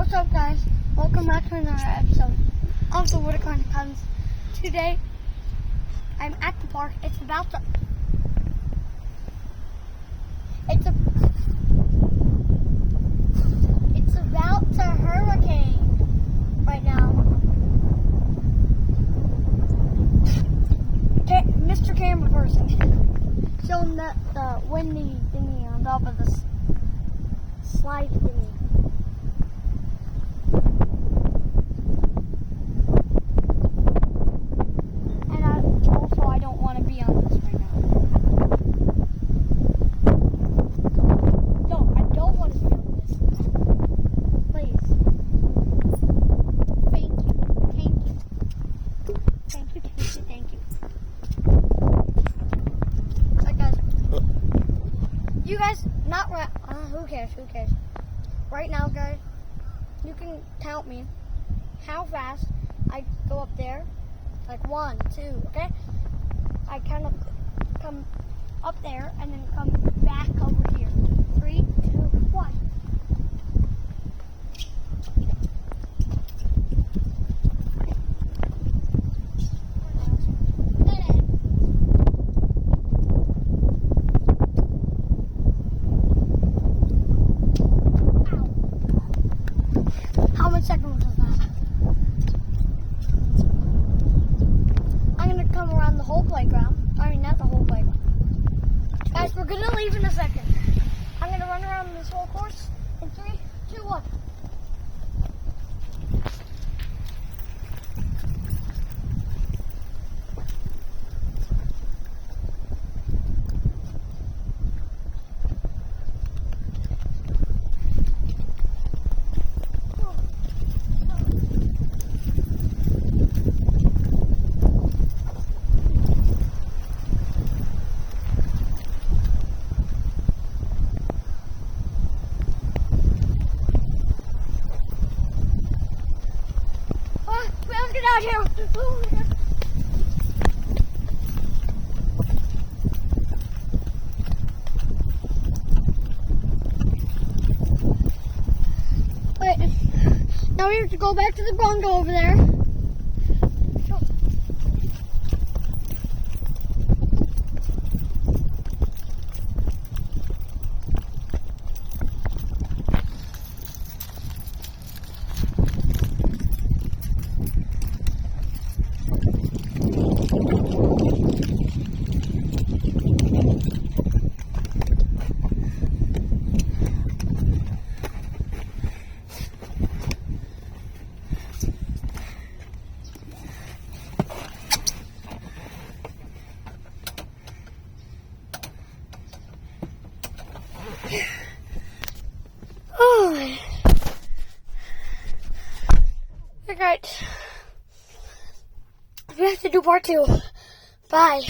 What's up, guys? Welcome back to another episode of the Whitaker Cousins. Today, I'm at the park. It's about to hurricane right now. Mr. Camera Person showing the windy thingy on top of the slide thingy. I don't want to be on this right now. No, I don't want to be on this. Please. Thank you. Alright, guys. You guys, not right. Who cares? Right now, guys, you can count me how fast I go up there. Like 1, 2, okay? I kind of come up there and then come back over here. 3, 2, 1. Ow. How much seconds was that? Come around the whole playground. I mean, not the whole playground. Guys, we're gonna leave in a second. I'm gonna run around this whole course in 3, 2, 1. Get out here! Wait, now we have to go back to the bungalow over there. Oh, alright. We have to do part 2. Bye.